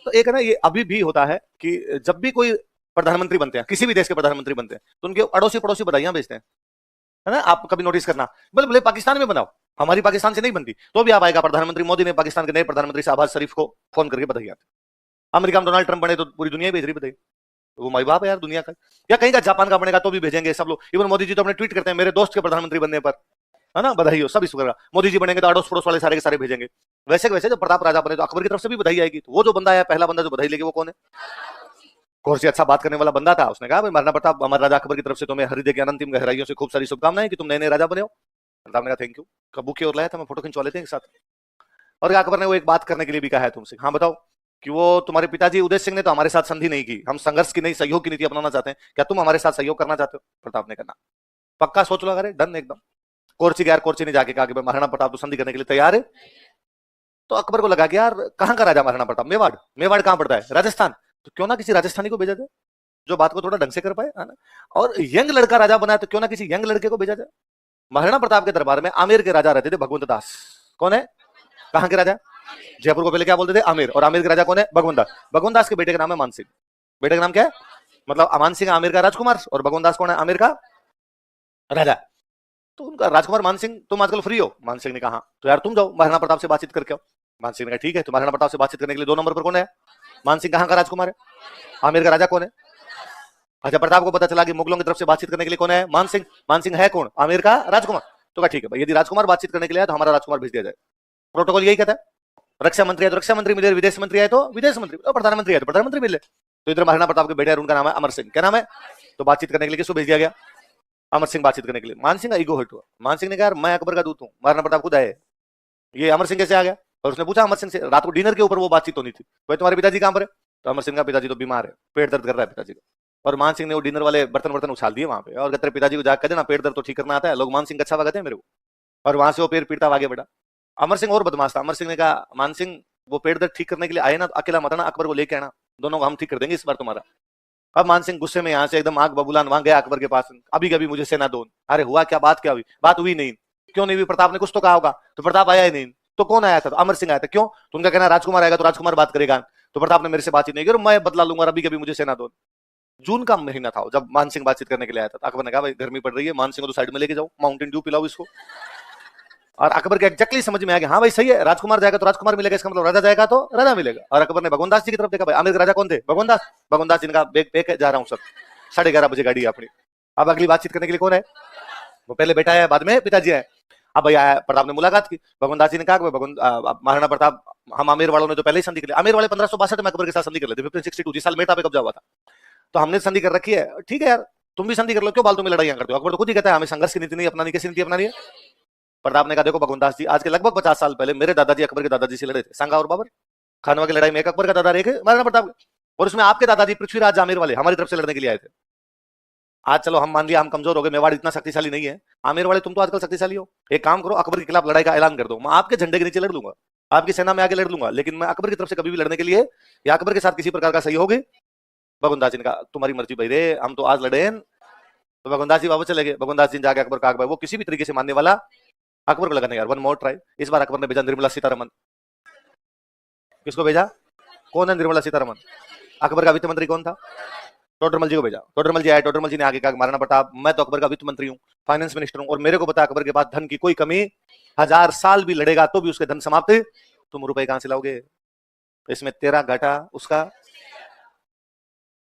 तो एक है ना, ये अभी भी होता है कि जब भी कोई प्रधानमंत्री बनते हैं, किसी भी देश के प्रधानमंत्री बनते हैं, तो उनके अड़ोसी पड़ोसी बधाइयां भेजते हैं, है ना। आप कभी नोटिस करना, बोले बोले पाकिस्तान में बनाओ, हमारी पाकिस्तान से नहीं बनती, तो भी आप आएगा प्रधानमंत्री मोदी ने पाकिस्तान के नए प्रधानमंत्री शहबाज शरीफ को फोन करके बधाइयां। अमेरिका में डोनाल्ड ट्रंप बने तो पूरी दुनिया भेज रही बधाई, वो माई बाप है यार दुनिया का। या कहीं का जापान का बनेगा तो भी भेजेंगे सब लोग। इवन मोदी जी तो अपने ट्वीट करते हैं मेरे दोस्त के प्रधानमंत्री बनने पर, है ना, बधाई हो, सब इसको करेगा। मोदी जी बनेंगे तो अड़ोस पड़ोस वाले सारे के सारे भेजेंगे। वैसे वैसे जब प्रताप राजा बने तो अकबर की तरफ से भी बधाई आएगी। तो वो जो बंदा आया पहला बंदा जो बधाई लेके, वो कौन है? कौरसी अच्छा बात करने वाला बंदा था, उसने कहा भाई महाराणा प्रताप हमारे राजा अकबर की तरफ से तुम्हें हृदय के अनंतिम गहराइयों से खूब सारी शुभकामनाएं कि तुम नए नए राजा बने हो। प्रताप ने कहा थैंक यू, कबू की ओर लाया था, मैं फोटो खिंचवा लेते हैं एक साथ। और अकबर ने वो एक बात करने के लिए भी कहा है तुमसे, हाँ बताओ, कि वो तुम्हारे पिताजी उदय सिंह ने तो हमारे साथ संधि नहीं की, हम संघर्ष की नहीं सहयोग की नीति अपनाना चाहते हैं, क्या तुम हमारे साथ सहयोग करना चाहते हो? प्रताप ने कहा पक्का, सोच लो, अरे डन एकदम। कोर्ची यार, कोर्ची ने जाके कहा कि महाराणा प्रताप तो संधि करने के लिए तैयार है। तो अकबर को लगा कि यार कहां का राजा महाराणा प्रताप? मेवाड़, मेवाड़ कहां पड़ता है? राजस्थान। तो क्यों ना किसी राजस्थानी को भेजा जाए जो बात को थोड़ा ढंग से कर पाए, है ना। और यंग लड़का राजा बना है तो क्यों ना किसी यंग लड़के को भेजा जाए। महाराणा प्रताप के दरबार में आमेर के राजा रहते थे, भगवंत दास। कौन है? कहां के राजा? जयपुर को पहले क्या बोलते थे? आमेर। और आमेर के राजा कौन है? भगवंत दास। भगवंत दास के बेटे का नाम है मान सिंह। बेटे का नाम क्या है? मतलब अमान सिंह आमेर का राजकुमार, और भगवंत दास कौन है? आमेर का राजा। तो उनका राजकुमार मान सिंह, तुम आजकल फ्री हो? मान सिंह ने कहा तो यार तुम जाओ महाराणा प्रताप से बातचीत करके आओ। मान सिंह ने कहा ठीक है। तो महाराणा प्रताप से बातचीत करने के लिए 2 नंबर पर कौन है? मान सिंह कहां का राजकुमार है? आमेर का राजा कौन है? अच्छा, प्रताप को पता चला कि मुगलों की तरफ से बातचीत करने के लिए कौन है? मान सिंह। मान सिंह है कौन? आमेर का राजकुमार। तो कहा ठीक है भाई, यदि राजकुमार बातचीत करने के लिए आए तो हमारा राजकुमार भेज दिया जाए। प्रोटोकॉल यही कहता है, रक्षा मंत्री है तो रक्षा मंत्री मिले, विदेश मंत्री आए तो विदेश मंत्री, और प्रधानमंत्री है तो प्रधानमंत्री मिले। तो इधर महाराणा प्रताप के बेटे उनका नाम है अमर सिंह। क्या नाम है? तो बातचीत करने के लिए किसको भेज दिया गया? अमर सिंह बातचीत करने के लिए। मान सिंह का ईगो हर्ट हुआ। मान सिंह ने कहा मैं अकबर का दूत हूँ, महाराणा प्रताप खुद आए, ये अमर सिंह कैसे आ गया? और उसने पूछा अमर सिंह से, रात को डिनर के ऊपर वो बातचीत होनी थी, भाई तुम्हारे पिताजी कहां पर है? तो अमर सिंह का पिताजी तो बीमार है, पेट दर्द कर रहा है पिताजी का। और मान सिंह ने वो डिनर वाले बर्तन वर्तन उछाल दिए वहां पे, और कहते पिताजी को जाकर देना पेट दर्द तो ठीक करना आता है। लोग मान सिंह का अच्छा कहते हैं मेरे को। और वहां से वो पेड़ पीटता आगे बढ़ा। अमर सिंह और बदमाश था। अमर सिंह ने कहा मान सिंह वो पेट दर्द ठीक करने के लिए आए ना, तो अकेला मत आना, अकबर को लेके आना, दोनों को हम ठीक कर देंगे इस बार तुम्हारा। अब मान सिंह गुस्से में यहाँ से एकदम आग बबूलान वहां गया अकबर के पास, अभी कभी मुझे सेना दो। अरे हुआ क्या, बात क्या हुई? बात हुई नहीं। क्यों नहीं हुई? प्रताप ने कुछ तो कहा होगा। तो प्रताप आया ही नहीं। तो कौन आया था? तो अमर सिंह आया था। क्यों? तो उनका कहना राजकुमार आएगा तो राजकुमार बात करेगा। तो प्रताप ने मेरे से बातचीत नहीं की, मैं बदला लूंगा, अभी कभी मुझे सेना दो। जून का महीना था जब मान सिंह बातचीत करने के लिए आया था। अकबर ने कहा भाई गर्मी पड़ रही है, मान सिंह को तो साइड में लेके जाओ, माउंटेन ड्यू पिलाओ इसको। और अकबर के एग्जैक्टली समझ में आ गया, हाँ भाई सही है, राजकुमार जाएगा तो राजकुमार मिलेगा, इसका मतलब राजा जाएगा तो राजा मिलेगा। और अकबर ने भगवंत दास जी की तरफ देखा, भाई आमिर के राजा कौन थे? भगवंत दास। भगवंत दास जिनका बेग जा रहा हूँ सर, 11:30 बजे गाड़ी है अपनी। अब अगली बातचीत करने के लिए कौन है? वो पहले बेटा है, बाद में पिताजी है। अब भैया प्रताप ने मुलाकात की, भगवंत दास जी ने कहा महाराणा प्रताप, हम आमेर वालों ने तो पहले ही संधि कर लिया। आमेर वाले 1562 में अकबर के साथ संधि कर लेते, 1562 जिस साल मेटा पे कब्जा हुआ था। तो हमने संधि कर रखी है, ठीक है यार तुम भी संधि कर लो, क्यों फालतू में लड़ाइयां करते हो? अकबर तो खुद ही कहता है हमें संघर्ष की नीति नहीं अपनानी, कैसी नीति अपनानी है? प्रताप ने कहा देखो भगवंत दास जी, आज के लगभग 50 साल पहले मेरे दादाजी अकबर के दादाजी से लड़े थे, सांगा और बाबर। खानवा की लड़ाई में एक अकबर का दादा, एक महाराणा प्रताप, और उसमें आपके दादाजी पृथ्वीराज आमेर वाले हमारी तरफ से लड़ने के लिए आए थे। आज चलो हम मान लिया हम कमजोर हो गए, मेवाड़ इतना शक्तिशाली नहीं है, आमेर वाले तुम तो आजकल शक्तिशाली हो। एक काम करो, अकबर के खिलाफ लड़ाई का ऐलान कर दो, मैं आपके झंडे के नीचे लड़ लूंगा, आपकी सेना में आगे लड़ लूंगा, लेकिन मैं अकबर की तरफ से कभी भी लड़ने के लिए या अकबर के साथ किसी प्रकार का सहयोग। भगवंत दास जी ने कहा तुम्हारी मर्जी भाई रे, हम तो आज लड़े। तो भगवंत दास जी वापस चले गए। भगवंत दास जी ने जाके अकबर का वो किसी भी तरीके से मानने वाला। अकबर को लगा नहीं यार, वन मोर ट्राई। इस बार अकबर ने भेजा निर्मला सीतारमन। किसको भेजा? कौन है निर्मला सीतारमन? अकबर का वित्त मंत्री कौन था? टोडरमल जी को भेजा। टोडरमल जी आए, टोडरमल जी ने आगे कहा महाराणा प्रताप मैं तो अकबर का वित्त मंत्री हूँ, फाइनेंस मिनिस्टर हूँ, और मेरे को पता अकबर के पास धन की कोई कमी, 1000 साल भी लड़ेगा तो भी उसके धन समाप्त, तुम रुपए कहां से लाओगे? इसमें तेरा घाटा उसका।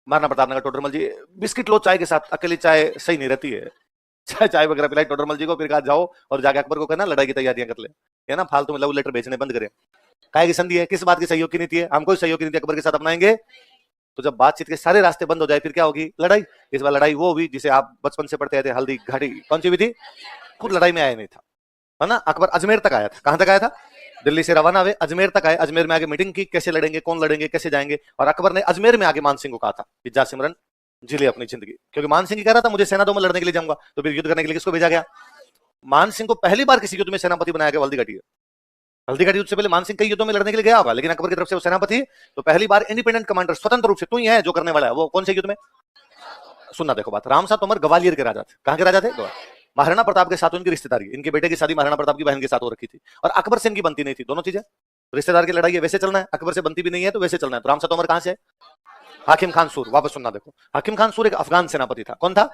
महाराणा प्रताप ने कहा टोडरमल जी बिस्किट लो चाय के साथ, अकेली चाय सही नहीं रहती है। चाय वगैरह पिलाई टोडरमल जी को, फिर कहा जाओ और जाके अकबर को कहना लड़ाई की तैयारियां कर ले, है ना, फालतू में लव लेटर भेजने बंद करें। काहे की संधि है, किस बात की सहयोग की नीति है? हम कोई सहयोग की नीति अकबर के साथ अपनाएंगे। तो जब बातचीत के सारे रास्ते बंद हो जाए फिर क्या होगी? लड़ाई। इस बार लड़ाई वो हुई जिसे आप बचपन से पढ़ते थे, हल्दी घाटी। कौन सी हुई थी? खुद लड़ाई में आया नहीं था, है ना। अकबर अजमेर तक आया था। कहां तक आया था? दिल्ली से रवाना हुए अजमेर तक आए। अजमेर में आगे मीटिंग की, कैसे लड़ेंगे, कौन लड़ेंगे, कैसे जाएंगे। और अकबर ने अजमेर में आगे मान सिंह को कहा था कि जा सिमरन जी ले अपनी जिंदगी, क्योंकि मान सिंह कह रहा था मुझे सेना दो, मैं लड़ने के लिए जाऊंगा। तो फिर युद्ध करने के लिए किसको भेजा गया? मान सिंह को पहली बार किसी युद्ध में सेनापति बनाया गया हल्दी घाटी। हल्दी घाटी युद्ध से पहले मान सिंह कई युद्धों में लड़ने के लिए गया होगा, लेकिन अकबर की तरफ से वो सेनापति, तो पहली बार इंडिपेंडेंट कमांडर, स्वतंत्र रूप से तू ही है जो करने वाला है। वो कौन से युद्ध में? सुनना देखो बात, रामसा तोमर ग्वालियर के राजा थे। कहां के राजा थे? महाराणा प्रताप के साथ उनकी रिश्तेदारी, इनके बेटे की शादी महाराणा प्रताप की बहन के साथ हो रखी थी, और अकबर से इनकी बनती नहीं थी, दोनों चीजें। रिश्तेदार की लड़ाई है, वैसे चलना है। अकबर से बनती भी नहीं है तो वैसे चलना है। तो रामसा तोमर कहां से है? हाकिम खान सूर। वापस सुनना देखो, हाकिम खान सूर एक अफगान सेनापति था। कौन था?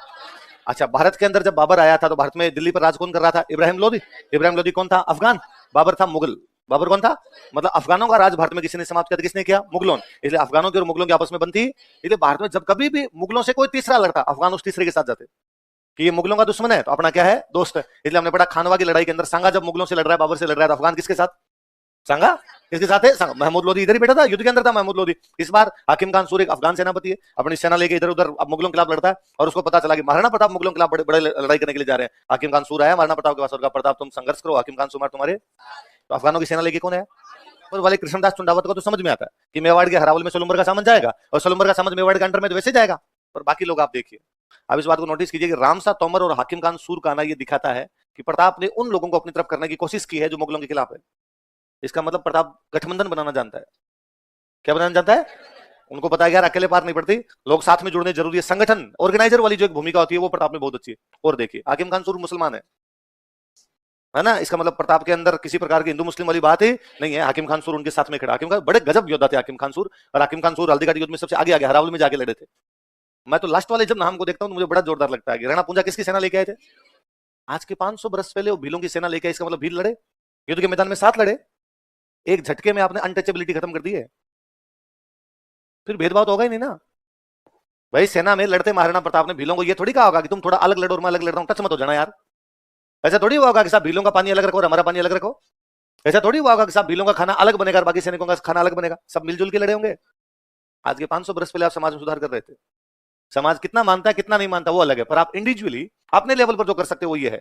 अच्छा, भारत के अंदर जब बाबर आया था तो भारत में दिल्ली पर राज कौन कर रहा था? इब्राहिम लोदी। इब्राहिम लोदी कौन था? अफगान। बाबर था मुगल। बाबर कौन था? मतलब अफगानों का राज भारत में किसी ने समाप्त किया? किसने किया? मुगलों ने। इसलिए अफगानों की और मुगलों की आपस में बनती। इसलिए भारत में जब कभी भी मुगलों से कोई तीसरा लड़ता, अफगान उस तीसरे के साथ जाते कि ये मुगलों का दुश्मन है तो अपना क्या है? दोस्त है। इसलिए हमने पढ़ा खानवा की लड़ाई के अंदर सांगा जब मुगलों से लड़ रहा है, बाबर से लड़ रहा है, तो अफगान किसके साथ? सांगा किसके साथ है? सांगा। महमूद लोदी इधर ही बैठा था, युद्ध के अंदर था महमूद लोदी। इस बार हाकिम खान सूर एक अफगान सेनापति है, अपनी सेना लेके इधर उधर अब मुगलों के खिलाफ लड़ता है, और उसको पता चला कि महाराणा प्रताप मुगलों के खिलाफ बड़े बड़े लड़ाई करने के लिए जा रहे हैं। हाकिम खान सूर आया महाराणा प्रताप के पास और कहा, प्रताप तुम संघर्ष करो, हाकिम खान सूर तुम्हारे। तो अफगानों की सेना लेके कौन है? और वाले कृष्णदास चुंडावत को तो समझ में आता है कि मेवाड़ के हरावल में सोलंबर का सामन जाएगा, और सोलंबर का सामन मेवाड़ के अंडर में तो वैसे जाएगा। और बाकी लोग आप देखिए। अब इस बात को नोटिस कीजिए कि रामसा तोमर और हाकिम खान सूर का आना ये दिखाता है कि प्रताप ने उन लोगों को अपनी तरफ करने की कोशिश की है जो मुगलों के खिलाफ है। इसका मतलब प्रताप गठबंधन बनाना जानता है। क्या बनाना जानता है? उनको पता है यार अकेले पार नहीं पड़ती, लोग साथ में जुड़ने जरूरी है। संगठन, ऑर्गेनाइजर वाली जो एक भूमिका होती है वो प्रताप में बहुत अच्छी है। और देखिए हाकिम खान सूर मुसलमान है ना, इसका मतलब प्रताप के अंदर किसी प्रकार की हिंदू मुस्लिम वाली बात ही नहीं है। हाकिम खान सूर उनके साथ में खड़ा। हाकिम खान बड़े गजब योद्धा थे हाकिम खान सूर, और हाकिम खान सूर हल्दीघाटी युद्ध में सबसे आगे आगे हरावल में जाके लड़े थे। मैं तो लास्ट वाले जब नाम को देखता हूं तो मुझे बड़ा जोरदार लगता है कि राणा पूंजा किसकी सेना लेके आए थे? आज के 500 बरस पहले वो भीलों की सेना लेके आए। इसका मतलब भील लड़े, युद्ध के मैदान में साथ लड़े, एक झटके में आपने अनटचेबिलिटी खत्म कर दी है। फिर भेदभाव तो होगा ही नहीं ना भाई। सेना में लड़ते महाराणा प्रताप ने भीलों को ये थोड़ी कहा होगा कि तुम थोड़ा अलग लड़ो और मैं अलग लड़ रहा हूं, टच मत हो जाना यार। ऐसा थोड़ी हुआ होगा कि साहब भीलों का पानी अलग रखो और हमारा पानी अलग रखो। ऐसा थोड़ी हुआ होगा कि साहब भीलों का खाना अलग बनेगा और बाकी सैनिकों का खाना अलग बनेगा। सब मिलजुल के लड़े होंगे। आज के 500 बरस पहले आप समाज में सुधार कर रहे थे। समाज कितना मानता है कितना नहीं मानता वो अलग है, पर आप इंडिविजुअली अपने लेवल पर जो कर सकते हो वो ये है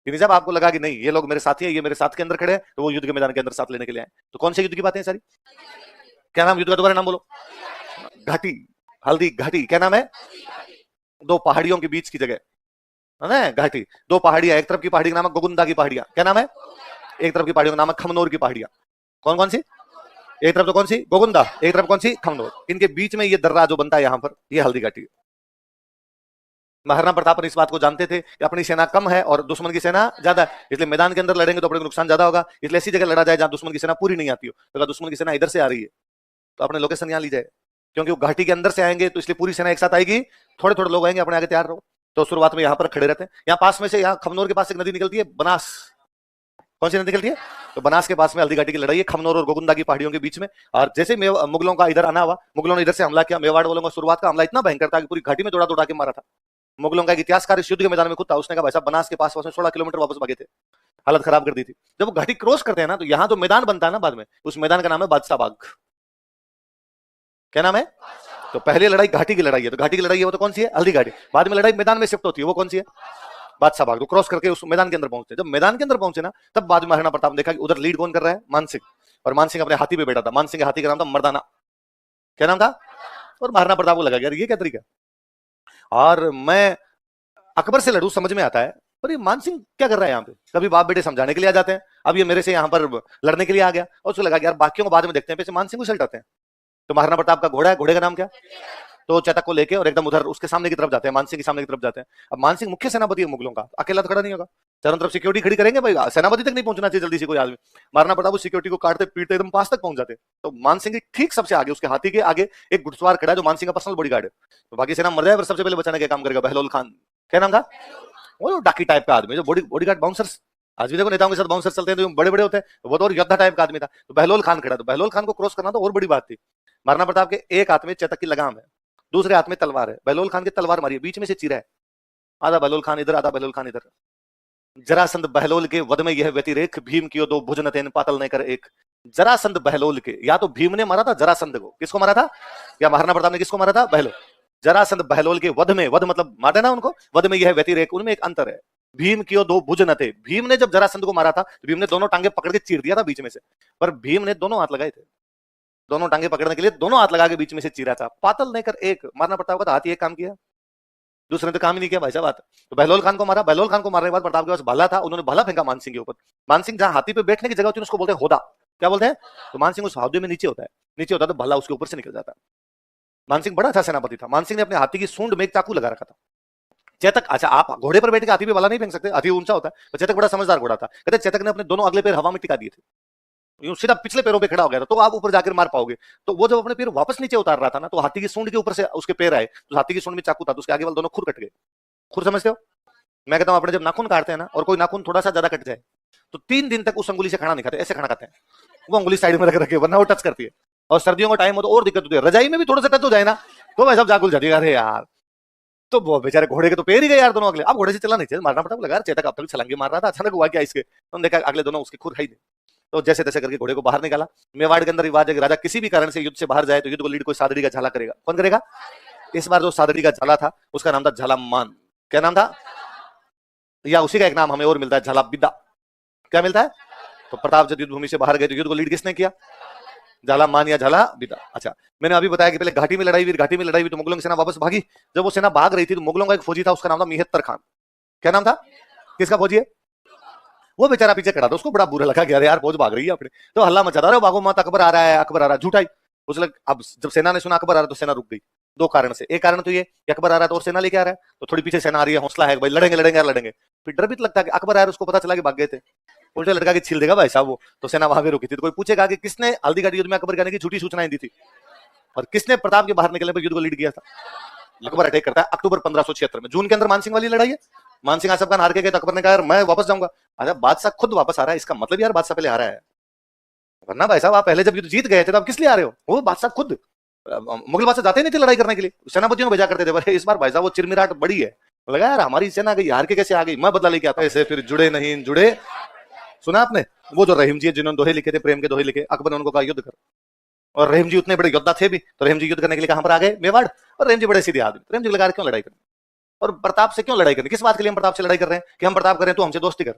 कि जब आपको लगा कि नहीं ये लोग मेरे साथी है, ये मेरे साथ के अंदर खड़े हैं, तो वो युद्ध के मैदान के अंदर साथ लेने के लिए आए। तो कौन से युद्ध की बातें हैं सारी? क्या नाम युद्ध का? दोबारा नाम बोलो। घाटी, हल्दी घाटी। क्या नाम है? दो पहाड़ियों के बीच की जगह है ना घाटी। दो पहाड़ियां, एक तरफ की पहाड़ी का नाम है गोगुंदा की पहाड़ियां। क्या नाम है? एक तरफ की पहाड़ियों का नाम है खमनोर की पहाड़ियां। कौन कौन सी? एक तरफ तो कौन सी? गोगुंदा। एक तरफ कौन सी? खमनोर। इनके बीच में ये दर्रा जो बनता है यहां पर, ये हल्दी घाटी। महाराणा प्रताप इस बात को जानते थे कि अपनी सेना कम है और दुश्मन की सेना ज्यादा है, इसलिए मैदान के अंदर लड़ेंगे तो अपने को नुकसान ज्यादा होगा। इसलिए ऐसी जगह लड़ा जाए जहां दुश्मन की सेना पूरी नहीं आती हो। तो अगर दुश्मन की सेना इधर से आ रही है तो अपने लोकेशन यहां ली जाए, क्योंकि वो घाटी के अंदर से आएंगे तो इसलिए पूरी सेना एक साथ आएगी, थोड़े थोड़े लोग आएंगे, अपने आगे तैयार रहो। तो शुरुआत में यहाँ पर खड़े रहते हैं। यहाँ पास में से, यहाँ खमनोर के पास एक नदी निकलती है बनास। कौन सी नदी निकलती है? तो बनास के पास में हल्दी घाटी की लड़ाई है खमनोर और गोगुंदा की पहाड़ियों के बीच में। और जैसे मुगलों का इधर आना हुआ, मुगलों ने इधर से हमला किया। मेवाड़ वालों का शुरुआत का हमला इतना भयंकर था कि पूरी घाटी में दौड़ा दौड़ा के मारा था। मुगलों का एक इतिहासकार इस युद्ध के मैदान में खुद था। उसने कहा भाई साहब बनास के पास 16 किलोमीटर वापस भागे थे, हालत खराब कर दी थी। जब वो घाटी क्रॉस करते हैं ना तो यहाँ जो मैदान बनता है ना बाद में, उस मैदान का नाम है बादशाह बाग। क्या नाम है? तो पहले लड़ाई घाटी की लड़ाई है, तो घाटी की लड़ाई है वो तो कौन सी है? हल्दी घाटी। बाद में लड़ाई मैदान में शिफ्ट होती है, वो कौन सी है? बादशाह बाग। तो क्रॉस करके उस मैदान के अंदर पहुंचते। जब मैदान के अंदर पहुंचे ना, तब बाद में महाराणा प्रताप ने देखा कि उधर लीड कौन कर रहा है? मानसिंह। और मानसिंह अपने हाथी पे बैठा था। मानसिंह के हाथी का नाम था मर्दाना। क्या नाम था? और महाराणा प्रताप को लगा यार ये क्या तरीका, और मैं अकबर से लड़ू समझ में आता है, पर ये मानसिंह क्या कर रहा है यहाँ पे? कभी बाप बेटे समझाने के लिए आ जाते हैं, अब ये मेरे से यहाँ पर लड़ने के लिए आ गया। और उसको लगा यार बाकियों को बाद में देखते हैं, पैसे मानसिंह को सलटाते हैं। तो महाराणा प्रताप का घोड़ा है, घोड़े का नाम क्या? तो चेतक को लेके और एकदम उधर उसके सामने की तरफ जाते हैं, मानसिंह के सामने की तरफ जाते हैं। अब मानसिंह मुख्य सेनापति है मुगलों का, अकेला तो खड़ा नहीं होगा, चारों तरफ सिक्योरिटी खड़ी करेंगे भाई, सेनापति तक नहीं पहुंचना चाहिए जल्दी से कोई आदमी। महाराणा प्रताप उस सिक्योरिटी को काटते पीटते एकदम पास तक पहुंच जाते। तो मानसिंह के ठीक सबसे आगे, उसके हाथी के आगे एक घुड़सवार खड़ा है जो मानसिंह का पर्सनल बॉडीगार्ड है। तो बाकी सेना मर जाए पर सबसे पहले बचाने का काम करेगा बहलोल खान। क्या नाम था? वो डाकी टाइप का आदमी जो बॉडीगार्ड बाउंसर्स, आज भी देखो नेताओं के साथ बाउंसर चलते हैं तो बड़े बड़े होते हैं, तो वो तो और योद्धा टाइप का आदमी था। तो बहलोल खान खड़ा। तो बहलोल खान को क्रॉस करना तो और बड़ी बात थी। महाराणा प्रताप के एक हाथ में चेतक की लगाम है, दूसरे हाथ में तलवार है। बहलोल खान की तलवार मारी, बीच में से चीरा है। आधा बहलोल खान इधर, आधा बहलोल खान इधर। जरासंध बहलोल के वध में यह व्यतिरेक, भीम कियो दो भुज न तेन पातल न कर एक। जरासंध बहलोल के, या तो भीम ने मारा था जरासंध को, किसको मारा था? या महाराणा प्रताप ने किसको मारा था? बहलोल। जरासंध बहलोल के वध में, वध मतलब मारना ना उनको, वध में यह व्यतिरेक, उनमें एक अंतर है। भीम कियो दो भुज न थे। भीम ने जब जरासंध को मारा था तो भीम ने दोनों टांगे पकड़ के चीर दिया था बीच में से, पर भीम ने दोनों हाथ लगाए थे। दोनों टांगे पकड़ने के लिए दोनों हाथ लगा के बीच में से चीरा था। पातल नहीं कर एक। महाराणा प्रताप का हाथ ही एक काम किया, दूसरे ने तो काम ही नहीं किया भाई साहब। तो बहलोल खान को मारा। बहलोल खान को मारने के बाद प्रताप के पास भाला था, उन्होंने भाला फेंका मानसिंह के ऊपर। मानसिंह जहां हाथी पे बैठने की जगह होती है उसको बोलते हैं होदा। क्या बोलते हैं? तो मानसिंह उस हौदे में नीचे होता है, नीचे होता है तो भाला उसके ऊपर से निकल जाता है। मानसिंह बड़ा अच्छा सेनापति था। मानसिंह ने अपने हाथी की सूंड में एक चाकू लगा रखा था। चेतक, अच्छा आप घोड़े पर बैठ के हाथी पे भाला नहीं फेंक सकते, हाथी ऊंचा होता है, तो चेतक बड़ा समझदार घोड़ा था। कहते चेतक ने अपने दोनों अगले पैर हवा में टिका दिए थे। यूं सीधा पिछले पैरों पे खड़ा हो गया था, तो आप ऊपर जाकर मार पाओगे। तो वो जब अपने पैर वापस नीचे उतार रहा था ना, तो हाथी की सूंड के ऊपर से उसके पैर आए, तो हाथी की सूंड में चाकू था, तो उसके आगे वाले दोनों खुर कट गए। खुर समझते हो? मैं कहता हूं अपने जब नाखून काटते हैं ना, और कोई नाखून थोड़ा सा ज्यादा कट जाए, तो 3 दिन तक उस अंगुली से खाना नहीं खाते, ऐसे खाना खाते हैं। वो अंगुली साइड में रख रखे, वरना वो टच करती है। और सर्दियों का टाइम हो तो और दिक्कत होती है, रजाई में भी थोड़ा सा टच हो जाए ना, तो भाई सब जागुल जाती है, अरे यार। तो वो बेचारे घोड़े के तो पैर ही गए यार दोनों अगले। अब घोड़े से चला नहीं चाहिए, मारना पड़ा लगा, चेतक अब तक छलांगे मार रहा था, अचानक हुआ क्या इसके, तो देखा अगले दोनों उसके खुर खाई दे। तो जैसे तैसे करके घोड़े को बाहर निकाला। मेवाड़ के अंदर रिवाज है कि राजा किसी भी कारण से युद्ध से बाहर जाए तो युद्ध को लीड कोई सादड़ी का झाला करेगा। कौन करेगा? इस बार जो सादड़ी का झाला था उसका नाम था झालामान। क्या नाम था? या उसी का एक नाम हमें और मिलता है, झाला बिद्दा। क्या मिलता है? तो प्रताप जब युद्ध भूमि से बाहर गए तो युद्ध को लीड किसने किया? झाला मान या झाला बिदा। अच्छा, मैंने अभी बताया कि पहले घाटी में लड़ाई हुई, घाटी में लड़ाई हुई तो मुगलों की सेना वापस भागी। जब वो सेना भाग रही थी तो मुगलों का एक फौजी था, उसका नाम था मिहत्तर खान। क्या नाम था? किसका फौजी है? वो बेचारा पीछे खड़ा था, उसको बड़ा बुरा लगा, यार फौज भाग रही है अपने, तो हल्ला मचा रहा है, भागो मत, अकबर आ रहा है, अकबर आ रहा है। झूठा ही। उसने अब जब सेना ने सुना अकबर आ रहा है तो सेना रुक गई। 2 कारण से, एक कारण तो ये कि अकबर आ रहा है तो और सेना लेके आ रहा है, तो थोड़ी पीछे सेना आ रही है, हौसला है भाई लड़ेंगे लड़ेंगे यार लड़ेंगे। फिर डर भी लगता है कि अकबर आ रहा है, उसको पता चला कि भाग गए थे, उल्टे लड़का की छील देगा भाई साहब वो, तो सेना वहां भी रुकी थी। तो कोई पूछेगा कि किसने हल्दी घाटी युद्ध में अकबर आने की झूठी सूचनाएं दी थी, और किसने प्रताप के बाहर निकलने पर युद्ध को लीड किया था? अकबर अटैक करता है अक्टूबर 1576 में। जून के अंदर मानसिंह वाली लड़ाई है, मानसिंह आसफ खान हार के गए तो अकबर ने कहा मैं वापस जाऊंगा। अच्छा, बादशाह खुद वापस आ रहा है, इसका मतलब यार बादशाह पहले हारा है, वरना भाई साहब आप पहले जब युद्ध जीत गए थे तो आप किस लिए आ रहे हो? वो बादशाह खुद, मुगल बादशाह जाते नहीं थे लड़ाई करने के लिए, सेनापतियों को भेजा करते थे। इस बार भाई साहब वो चिरमिराट बड़ी है, लगा यार हमारी सेना गई, हार के कैसे आ गई, मैं बदला लेके आता। ऐसे फिर जुड़े नहीं जुड़े, सुना आपने? वो जो रहीम जी जिन्होंने दोहे लिखे थे, प्रेम के दोहे लिखे, अकबर ने उनको कहा युद्ध कर, और रहीम जी उतने बड़े योद्धा थे भी, तो रहीम जी युद्ध करने के लिए कहां पर आ गए? मेवाड़। और रहीम जी बड़े सीधे आदमी, रहीम जी लगा क्यों लड़ाई करनी, और प्रताप से क्यों लड़ाई करनी? किस बात के लिए हम प्रताप से लड़ाई कर रहे हैं? कि हम प्रताप कर रहे हैं तो हमसे दोस्ती कर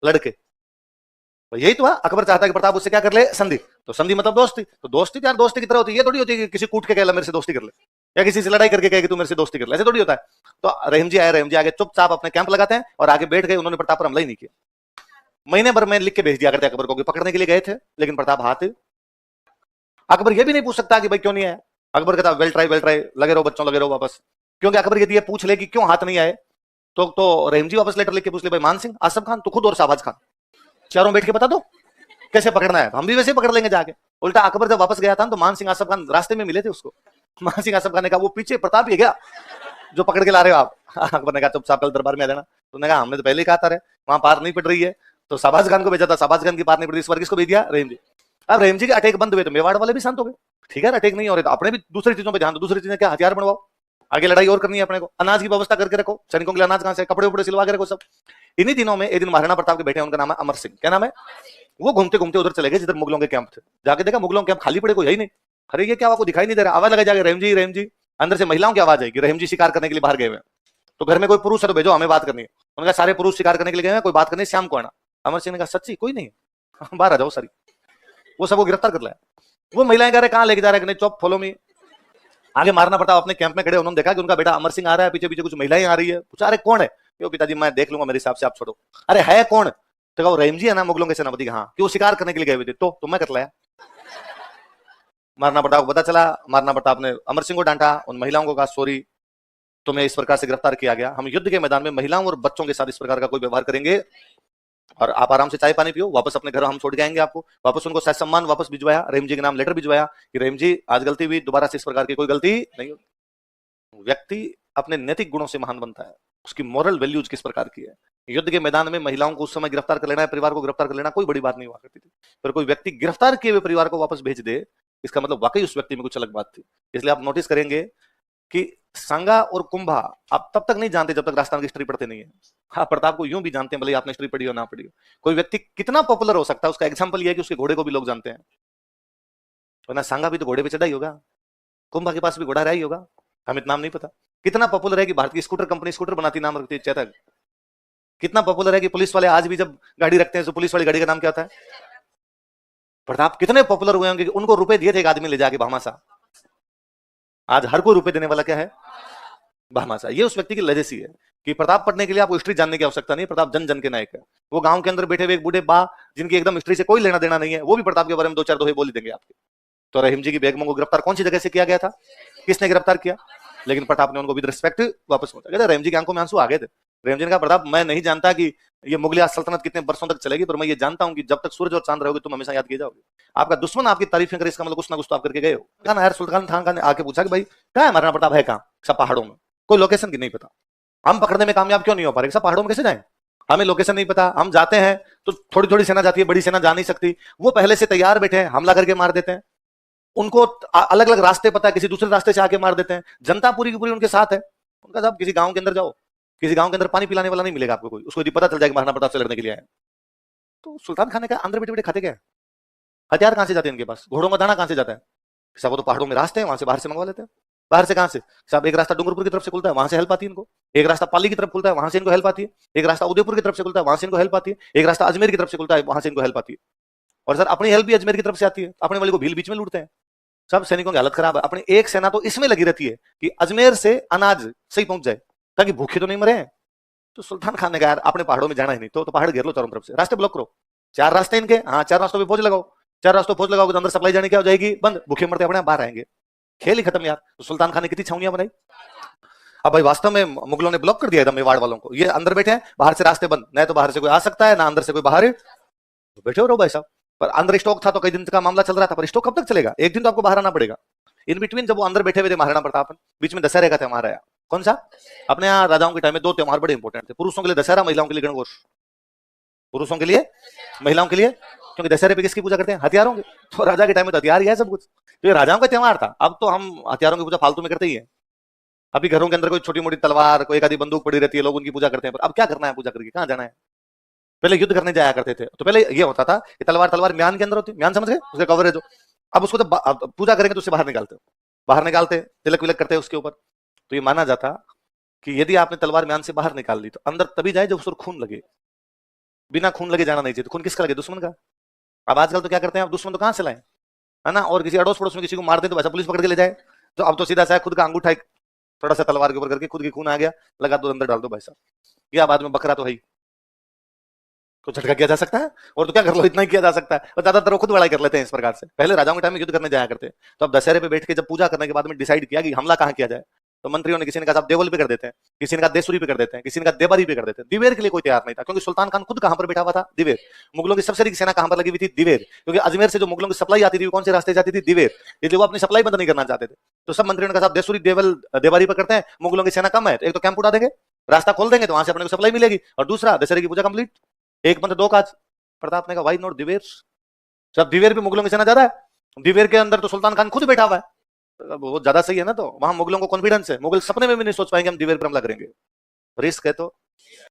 लड़के, तो यही तो है। अकबर चाहता है कि प्रताप उससे क्या कर ले? संधि। तो संधि मतलब दोस्ती, तो दोस्ती यार दोस्ती की तरह होती है, ये थोड़ी होती है कि किसी कूट के कहला मेरे से दोस्ती कर ले, या किसी से लड़ाई करके कहे कि तू मेरे से दोस्ती कर ले, ऐसे थोड़ी होता है। तो रहीम जी आए, रहीम जी आगे चुपचाप अपने कैंप लगाते हैं और आगे बैठ गए, उन्होंने प्रताप पर हमला ही नहीं किया। महीने भर में लिख के भेज दिया करते अकबर को कि पकड़ने के लिए गए थे, लेकिन प्रताप हाथ। अकबर ये भी नहीं पूछ सकता कि भाई क्यों नहीं आया। अकबर कहता वेल ट्राई, लगे रहो बच्चों, लगे रहो वापस। क्योंकि अकबर यदि ये पूछ ले कि क्यों हाथ नहीं आए, तो रहीम जी वापस लेटर लिख के पूछ ले, भाई मान सिंह, आसफ खान, तो खुद और शाहबाज खान, चारों बैठ के बता दो कैसे पकड़ना है, हम भी वैसे पकड़ लेंगे जाके। उल्टा अकबर जब वापस गया था तो मान सिंह आसफ खान रास्ते में मिले थे उसको। मान सिंह आसफ खान ने कहा वो पीछे प्रताप ही गया जो पकड़ के ला रहे हो आप। अकबर ने कहा चुपचाप कल दरबार में आ जाना। तो कहा हमने तो पहले ही कहा था रे वहां पार नहीं पड़ रही है, तो शाहबाज खान को भेजा था, शाहबाज खान की पार नहीं पड़ रही, इस बार किसको भेज दिया? रहीम जी। अब रहीम जी के अटैक बंद हुए तो मेवाड़ वाले भी शांत हो गए, ठीक है अटैक नहीं हो रहे तो अपने भी दूसरी चीजों पर ध्यान दो, दूसरी चीजें क्या? हथियार बनवाओ, आगे लड़ाई और करनी है अपने को, अनाज की व्यवस्था करके रखो, सैनिकों के लिए अनाज कहां से, कपड़े उपड़े सिलवा के रखो सब। इन्हीं दिनों में एक दिन महाराणा प्रताप के बेटे, उनका नाम है अमर सिंह। क्या नाम है? वो घूमते घूमते उधर चले गए जिधर मुगलों के कैंप थे, जाके देखा मुगलों के कैंप खाली पड़े, कोई है ही नहीं। अरे ये क्या, आपको दिखाई नहीं दे रहा? आवाज लगा जाके रहीम जी रहीम जी, अंदर से महिलाओं की आवाज है कि रहीम जी शिकार करने के लिए बाहर गए हुए, तो घर में कोई पुरुष है तो भेजो, हमें बात करनी है। उनका सारे पुरुष शिकार करने के लिए गए हैं, कोई बात करनी, शाम को आना। अमर सिंह ने कहा सच्ची कोई नहीं है, बाहर आ जाओ सारी। वो सबको गिरफ्तार कर लाया। वो महिलाएं कह रहे कहां लेके जा रहे हैं, नहीं चुप फॉलो मी। आगे मारना पड़ता, अपने कैंप में खड़े, उन्होंने देखा कि उनका बेटा अमर सिंह आ रहा है, पीछे पीछे कुछ महिलाएं आ रही है, पूछा अरे कौन है? क्यों पिताजी मैं देख लूंगा, मेरे हिसाब से आप छोड़ो। अरे है कौन? तो कहा रहीम जी है ना मुगलों के सेनापति। हाँ, कि वो शिकार करने के लिए गए हुए थे, तो मैं कर लाया। मारना प्रताप को पता चला, मारना प्रताप ने अमर सिंह को डांटा, उन महिलाओं को कहा सॉरी तुम्हें इस प्रकार से गिरफ्तार किया गया, हम युद्ध के मैदान में महिलाओं और बच्चों के साथ इस प्रकार का कोई व्यवहार करेंगे और आप आराम से चाय पानी पियो, वापस अपने घर हम छोड़ के आएंगे आपको। वापस उनको सह सम्मान वापस भिजवाया, रहीम जी के नाम लेटर भिजवाया कि रहीम जी आज गलती हुई, दोबारा से इस प्रकार की कोई गलती नहीं होगी। व्यक्ति अपने नैतिक गुणों से महान बनता है, उसकी मॉरल वैल्यूज किस प्रकार की है। युद्ध के मैदान में महिलाओं को उस समय गिरफ्तार कर लेना है, परिवार को गिरफ्तार कर लेना कोई बड़ी बात नहीं हुआ करती थी, पर कोई व्यक्ति गिरफ्तार किए हुए परिवार को वापस भेज दे, इसका मतलब वाकई उस व्यक्ति में कुछ अलग बात थी। इसलिए आप नोटिस करेंगे कि सांगा और कुंभा आप तब तक नहीं जानते जब तक राजस्थान की हिस्ट्री पढ़ते नहीं है। हाँ, प्रताप को यूं भी जानते हैं भले आपने हिस्ट्री पढ़ी हो ना पढ़ी हो। कोई व्यक्ति कितना पॉपुलर हो सकता है उसका एग्जांपल यह है कि उसके घोड़े को भी लोग जानते हैं, वरना सांगा भी तो घोड़े पे चढ़ा ही होगा, कुंभा के पास भी घोड़ा रहा ही होगा, हमें नाम नहीं पता। कितना पॉपुलर है कि भारत की स्कूटर कंपनी स्कूटर बनाती, नाम रखती है चेतक। कितना पॉपुलर है कि पुलिस वाले आज भी जब गाड़ी रखते हैं तो पुलिस वाली गाड़ी का नाम क्या होता है? प्रताप कितने पॉपुलर हुए होंगे कि उनको रुपए दिए थे एक आदमी ले जाके भामाशाह। आज हर कोई रुपए देने वाला क्या है? भामाशाह। ये उस व्यक्ति की लेजेसी है कि प्रताप पढ़ने के लिए आपको हिस्ट्री जानने की आवश्यकता नहीं, प्रताप जन जन के नायक है। वो गांव के अंदर बैठे हुए एक बूढ़े बा जिनकी एकदम हिस्ट्री से कोई लेना देना नहीं है, वो भी प्रताप के बारे में 2-4 दोहे बोल देंगे आपके। तो रहीम जी की बेगमों को गिरफ्तार कौन सी जगह से किया गया था? किसने गिरफ्तार किया? लेकिन प्रताप ने उनको विद रिस्पेक्ट वापस पहुंचा। कहते रहीम जी की आंखों में आंसू आ गए थे, प्रेमजी ने कहा प्रताप मैं नहीं जानता कि ये मुगलिया सल्तनत कितने वर्षों तक चलेगी, पर मैं ये जानता हूं कि जब तक सूरज और चांद रहोगे तुम हमेशा याद किए जाओगे। आपका दुश्मन आपकी तारीफें करे, इसका मतलब कुछ ना कुछ तो आप करके गए हो। कहा यार सुल्तान खान ने आके पूछा कि भाई कहाँ है महाराणा प्रताप, है कहाँ? सब पहाड़ों में, कोई लोकेशन की नहीं पता। हम पकड़ने में कामयाब क्यों नहीं हो पा रहे? सब पहाड़ों में कैसे जाए? हमें लोकेशन नहीं पता, हम जाते हैं तो थोड़ी थोड़ी सेना जाती है, बड़ी सेना जा नहीं सकती। वो पहले से तैयार बैठे हैं, हमला करके मार देते हैं। उनको अलग अलग रास्ते पता है, किसी दूसरे रास्ते से आके मार देते हैं। जनता पूरी की पूरी उनके साथ है। उनका साहब किसी गांव के अंदर जाओ, किसी गांव के अंदर पानी पिलाने वाला नहीं मिलेगा आपको कोई, उसको यदि पता चल जाएगा महाराणा प्रताप से लड़ने के लिए आए। तो सुल्तान खान ने कहा अंदर बैठे बैठे खाते क्या है? हथियार कहां से जाते हैं इनके पास? घोड़ों का दाना कहां से जाता है? सब वो तो पहाड़ों में रास्ते हैं, वहां से बाहर से मंगवा लेते हैं। बाहर से कहां से? साहब एक रास्ता डूंगरपुर की तरफ से खुलता है, वहां से हेल्प आती है इनको। एक रास्ता पाली की तरफ खुलता है, वहां से इनको हेल्प आती है। एक रास्ता उदयपुर की तरफ से खुलता है, वहां से इनको हेल्प आती है। एक रास्ता अजमेर की तरफ से खुलता है, वहां से इनको हेल्प आती है। और सर अपनी हेल्प भी अजमेर की तरफ से आती है, अपने वाले को भील बीच में लूटते हैं। सब सैनिकों की हालत खराब है। अपनी एक सेना तो इसमें लगी रहती है कि अजमेर से अनाज सही पहुंच जाए, ताकि भूखे तो नहीं मरे हैं। तो सुल्तान खान ने कहा यार अपने पहाड़ों में जाना ही नहीं, तो पहाड़ घेर लो चारों तरफ से, रास्ते ब्लॉक करो। 4 रास्ते इनके, हाँ 4 रास्तों पे फौज लगाओ। 4 रास्तों फौज लगाओगे तो अंदर सप्लाई जाने क्या हो जाएगी? बंद। भूखे मरते अपने बाहर आएंगे। खेल ही खत्म यार। तो सुल्तान खान ने कितनी छावनियां बनाई। अब भाई वास्तव में मुगलों ने ब्लॉक कर दिया एकदम मेवाड़ वालों को। ये अंदर बैठे हैं, बाहर से रास्ते बंद, न तो बाहर से कोई आ सकता है ना अंदर से कोई बाहर। तो बैठे हो रहो भाई साहब। पर अंदर स्टॉक था तो कई दिन का मामला चल रहा था, पर स्टॉक कब तक चलेगा? एक दिन तो आपको बाहर आना पड़ेगा। इन बिटवीन जब वो अंदर बैठे हुए थे महाराणा प्रताप, बीच में दशहरे का त्योहार आया। कौन सा? अपने यहाँ राजाओं के टाइम में 2 त्योहार बड़े इंपॉर्टेंट थे। पुरुषों के लिए दशहरा, महिलाओं के लिए गणगौर। पुरुषों के लिए, महिलाओं के लिए, क्योंकि दशहरे पे किसकी पूजा करते हैं? हथियारों की। तो राजा के टाइम में तो हथियार ही है सब कुछ। तो ये राजाओं का त्योहार था। अब तो हम हथियारों की पूजा फालतू में करते ही है। अभी घरों के अंदर कोई छोटी मोटी तलवार, कोई एक आधी बंदूक पड़ी रहती है, लोग उनकी पूजा करते हैं। पर अब क्या करना है पूजा करके? कहाँ जाना है? पहले युद्ध करने जाया करते थे, तो पहले ये होता था कि तलवार म्यान के अंदर होती, म्यान समझ गए, उसके कवरेज हो। अब उसको तो पूजा करेंगे तो उससे बाहर निकालते हो, बाहर निकालते तिलक विलक करते हैं उसके ऊपर। तो ये माना जाता कि यदि आपने तलवार म्यान से बाहर निकाल ली तो अंदर तभी जाए जब उस पर खून लगे। बिना खून लगे जाना नहीं चाहिए। तो खून किसका लगे? दुश्मन का। अब आजकल तो क्या करते हैं, अब दुश्मन तो कहां से लाए, है ना? और किसी अड़ोस पड़ोस में किसी को मार दे तो वैसा पुलिस पकड़ के ले जाए। तो अब तो सीधा सा खुद का अंगूठा थोड़ा सा तलवार के ऊपर करके खुद की खून आ गया, लगा दो अंदर डाल दो भाई साहब। क्या बाद में बकरा तो है ही, तो झटका किया जा सकता है। और तो क्या कर लो, इतना ही किया जा सकता है। और ज्यादातर वो खुद लड़ाई कर लेते हैं इस प्रकार से। पहले राजाओं के टाइम में युद्ध करने जाया करते हैं। तो अब दशहरे पे बैठ के जब पूजा करने के बाद में डिसाइड किया कि हमला कहां किया जाए, तो मंत्रियों ने किसी ने कहा साहब देवल पे कर देते हैं, किसी ने कहा देसुरी पे कर देते हैं, किसी ने कहा देबारी पे कर देते हैं। दिवेर के लिए कोई तैयार नहीं था, क्योंकि सुल्तान खान खुद कहां पर बैठा हुआ था? दिवेर। मुगलों की सबसे बड़ी सेना कहां पर लगी हुई थी? दिवेर। क्योंकि अजमेर से जो मुगलों की सप्लाई आती थी वो कौन से रास्ते जाती थी? दिवेर। इसलिए वो अपनी सप्लाई बंद नहीं करना चाहते थे। तो सब मंत्रियों ने कहा साहब देसुरी देवल देबारी पर करते हैं, मुगलों की सेना कम है, एक तो कैंप उठा देंगे, रास्ता खोल देंगे, तो वहां से अपने को सप्लाई मिलेगी, और दूसरा दशहरे की पूजा कंप्लीट। एक मंत्र दो काज। प्रताप ने कहा वाई नॉट दिवेर? सब दिवेर पे मुगलों की सेना ज्यादा है। दिवेर के अंदर तो सुल्तान खान खुद बैठा हुआ है, तो वो ज्यादा सही है ना। तो वहां मुगलों को कॉन्फिडेंस है, मुगल सपने में भी नहीं सोच पाएंगे हम दिवेर पर हमला करेंगे। रिस्क है तो